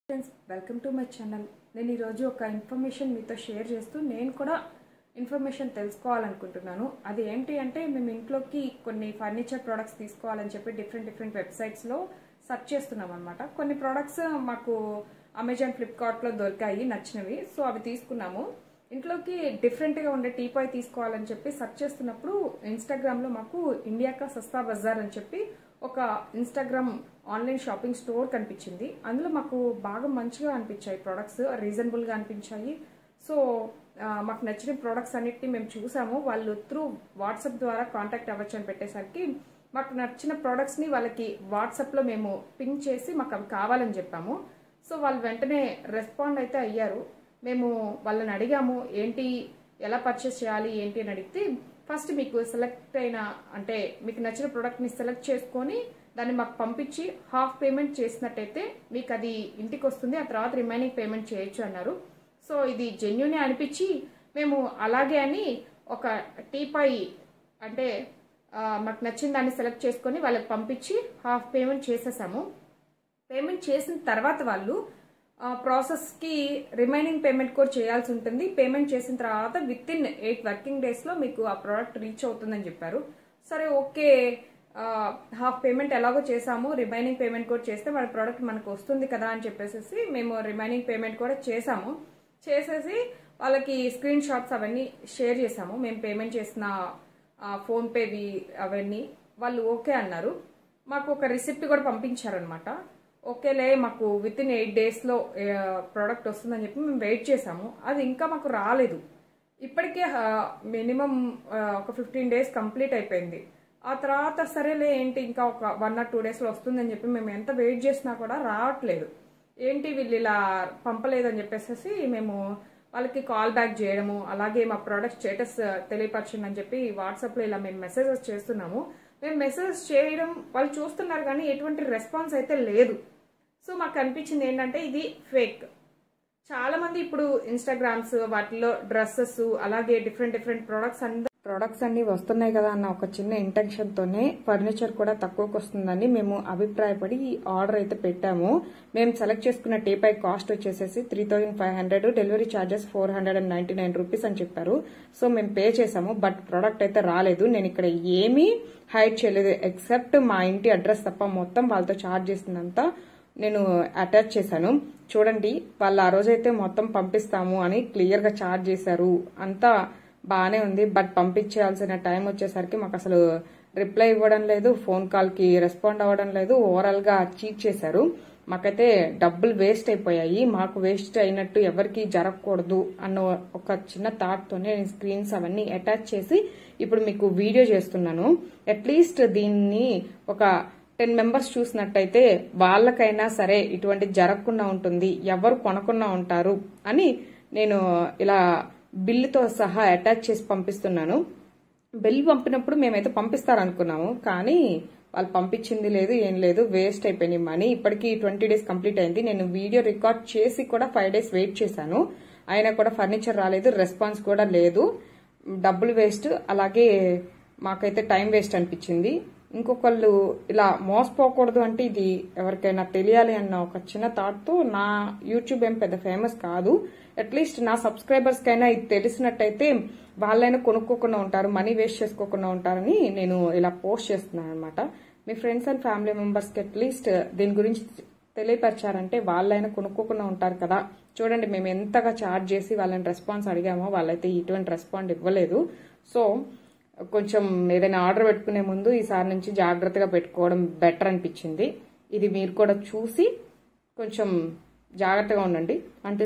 Friends welcome to my channel. నేను ఈరోజు ఒక ఇన్ఫర్మేషన్ మీతో షేర్ చేస్తూ నేను కూడా ఇన్ఫర్మేషన్ తెలుసుకోవాలనుకుంటున్నాను. అది ఏంటి అంటే మేము ఇంట్లోకి కొన్ని ఫర్నిచర్ ప్రోడక్ట్స్ తీసుకోవాలని చెప్పి డిఫరెంట్ వెబ్సైట్స్లో సెర్చ్ చేస్తున్నాం అనమాట. కొన్ని ప్రోడక్ట్స్ మాకు అమెజాన్, ఫ్లిప్కార్ట్లో దొరికాయి నచ్చినవి. సో అవి తీసుకున్నాము. ఇంట్లోకి డిఫరెంట్గా ఉండే టీపాయ్ తీసుకోవాలని చెప్పి సెర్చ్ చేస్తున్నప్పుడు ఇన్స్టాగ్రామ్లో మాకు ఇండియా కా సస్తా బజార్ అని చెప్పి ఒక ఇన్స్టాగ్రామ్ ఆన్లైన్ షాపింగ్ స్టోర్ కనిపించింది. అందులో మాకు బాగా మంచిగా అనిపించాయి, ప్రొడక్ట్స్ రీజనబుల్గా అనిపించాయి. సో మాకు నచ్చిన ప్రోడక్ట్స్ అన్నిటిని మేము చూసాము. వాళ్ళు త్రూ వాట్సాప్ ద్వారా కాంటాక్ట్ అవ్వచ్చు అని పెట్టేసరికి మాకు నచ్చిన ప్రోడక్ట్స్ని వాళ్ళకి వాట్సాప్లో మేము పింక్ చేసి మాకు అవి కావాలని చెప్పాము. సో వాళ్ళు వెంటనే రెస్పాండ్ అయితే అయ్యారు. మేము వాళ్ళని అడిగాము ఏంటి, ఎలా పర్చేస్ చేయాలి ఏంటి అని అడిగితే, ఫస్ట్ మీకు సెలెక్ట్ అయిన అంటే మీకు నచ్చిన ప్రోడక్ట్ని సెలెక్ట్ చేసుకొని దాన్ని మాకు పంపించి హాఫ్ పేమెంట్ చేసినట్టయితే మీకు అది ఇంటికి వస్తుంది, ఆ తర్వాత రిమైనింగ్ పేమెంట్ చేయొచ్చు అన్నారు. సో ఇది జెన్యూనే అనిపించి మేము అలాగే అని ఒక టీపాయ్ అంటే మాకు నచ్చిన దాన్ని సెలెక్ట్ చేసుకొని వాళ్ళకి పంపించి హాఫ్ పేమెంట్ చేసేసాము. పేమెంట్ చేసిన తర్వాత వాళ్ళు ప్రాసెస్కి రిమైనింగ్ పేమెంట్ కూడా చేయాల్సి ఉంటుంది. పేమెంట్ చేసిన తర్వాత విత్ ఇన్ 8 వర్కింగ్ డేస్లో మీకు ఆ ప్రోడక్ట్ రీచ్ అవుతుందని చెప్పారు. సరే ఓకే, హాఫ్ పేమెంట్ ఎలాగో చేసాము, రిమైనింగ్ పేమెంట్ కూడా చేస్తే వాళ్ళ ప్రోడక్ట్ మనకు వస్తుంది కదా అని చెప్పేసి మేము రిమైనింగ్ పేమెంట్ కూడా చేసేసి వాళ్ళకి స్క్రీన్ షాట్స్ అవన్నీ షేర్ చేసాము. మేము పేమెంట్ చేసిన ఫోన్పేవి అవన్నీ వాళ్ళు ఓకే అన్నారు. మాకు ఒక రిసిప్ట్ కూడా పంపించారనమాట. ఓకేలే, మాకు విత్ ఇన్ 8 డేస్లో ప్రోడక్ట్ వస్తుందని చెప్పి మేము వెయిట్ చేసాము. అది ఇంకా మాకు రాలేదు. ఇప్పటికే మినిమం ఒక 15 డేస్ కంప్లీట్ అయిపోయింది. ఆ తర్వాత సరేలే ఏంటి ఇంకా ఒక 1 or 2 డేస్లో వస్తుందని చెప్పి మేము ఎంత వెయిట్ చేసినా కూడా రావట్లేదు. ఏంటి వీళ్ళు ఇలా పంపలేదని చెప్పేసి మేము వాళ్ళకి కాల్ బ్యాక్ చేయడము, అలాగే మా ప్రోడక్ట్ స్టేటస్ తెలియపరచండి అని చెప్పి వాట్సాప్లో ఇలా మేము మెసేజెస్ చేస్తున్నాము. మేము మెసేజ్ చేయడం వాళ్ళు చూస్తున్నారు కానీ ఎటువంటి రెస్పాన్స్ అయితే లేదు. సో మాకు అనిపించింది ఏంటంటే ఇది ఫేక్. చాలా మంది ఇప్పుడు ఇన్స్టాగ్రామ్స్ వాటిలో డ్రెస్సెస్ అలాగే డిఫరెంట్ ప్రోడక్ట్స్ అన్ని వస్తున్నాయి కదా అన్న ఒక చిన్న ఇంటెన్షన్తోనే ఫర్నిచర్ కూడా తక్కువకి వస్తుందని మేము అభిప్రాయపడి ఈ ఆర్డర్ అయితే పెట్టాము. మేము సెలెక్ట్ చేసుకున్న టీపాయ్ కాస్ట్ వచ్చేసేసి 3500, డెలివరీ ఛార్జెస్ 499 రూపీస్ అని చెప్పారు. సో మేము పే చేసాము. బట్ ప్రోడక్ట్ అయితే రాలేదు. నేను ఇక్కడ ఏమీ హైడ్ చేయలేదు ఎక్సెప్ట్ మా ఇంటి అడ్రస్ తప్ప మొత్తం వాళ్ళతో ఛార్జ్ చేసిందంతా నేను అటాచ్ చేశాను. చూడండి, వాళ్ళు ఆ రోజైతే మొత్తం పంపిస్తాము అని క్లియర్గా ఛార్జ్ చేశారు. అంతా బాగానే ఉంది. బట్ పంపించాల్సిన టైం వచ్చేసరికి మాకు అసలు రిప్లై ఇవ్వడం లేదు, ఫోన్ కాల్కి రెస్పాండ్ అవ్వడం లేదు. ఓవరాల్గా చీట్ చేశారు. మాకైతే డబ్బులు వేస్ట్ అయిపోయాయి. మాకు వేస్ట్ అయినట్టు ఎవరికి జరగకూడదు అన్న ఒక చిన్న థాట్తోనే నేను స్క్రీన్స్ అవన్నీ అటాచ్ చేసి ఇప్పుడు మీకు వీడియో చేస్తున్నాను. అట్లీస్ట్ దీన్ని ఒక 10 మెంబర్స్ చూసినట్టయితే వాళ్ళకైనా సరే ఇటువంటి జరగకుండా ఉంటుంది, ఎవరు కొనకుండా ఉంటారు అని నేను ఇలా బిల్లుతో సహా అటాచ్ చేసి పంపిస్తున్నాను. బిల్ పంపినప్పుడు మేమైతే పంపిస్తారనుకున్నాము, కానీ వాళ్ళు పంపించింది లేదు, ఏం లేదు. వేస్ట్ అయిపోయినాయి మనీ. ఇప్పటికీ 20 డేస్ కంప్లీట్ అయింది. నేను వీడియో రికార్డ్ చేసి కూడా 5 డేస్ వెయిట్ చేశాను. అయినా కూడా ఫర్నిచర్ రాలేదు, రెస్పాన్స్ కూడా లేదు. డబ్బులు వేస్ట్, అలాగే మాకైతే టైం వేస్ట్ అనిపించింది. ఇంకొకళ్ళు ఇలా మోసపోకూడదు అంటే ఇది ఎవరికైనా తెలియాలి అన్న ఒక చిన్న థాట్తో, నా యూట్యూబ్ ఏం పెద్ద ఫేమస్ కాదు, అట్లీస్ట్ నా సబ్స్క్రైబర్స్కైనా ఇది తెలిసినట్టయితే వాళ్ళైనా కొనుక్కోకుండా ఉంటారు, మనీ వేస్ట్ చేసుకోకుండా ఉంటారని నేను ఇలా పోస్ట్ చేస్తున్నాను అనమాట. మీ ఫ్రెండ్స్ అండ్ ఫ్యామిలీ మెంబర్స్కి అట్లీస్ట్ దీని గురించి తెలియపరిచారంటే వాళ్ళైనా కొనుక్కోకుండా ఉంటారు కదా. చూడండి, మేము ఎంతగా ఛార్జ్ చేసి వాళ్ళని రెస్పాన్స్ అడిగామో వాళ్ళైతే ఇటువంటి రెస్పాండ్ ఇవ్వలేదు. సో కొంచెం ఏదైనా ఆర్డర్ పెట్టుకునే ముందు ఈసారి నుంచి జాగ్రత్తగా పెట్టుకోవడం బెటర్ అనిపించింది. ఇది మీరు కూడా చూసి కొంచెం జాగ్రత్తగా ఉండండి. అంటే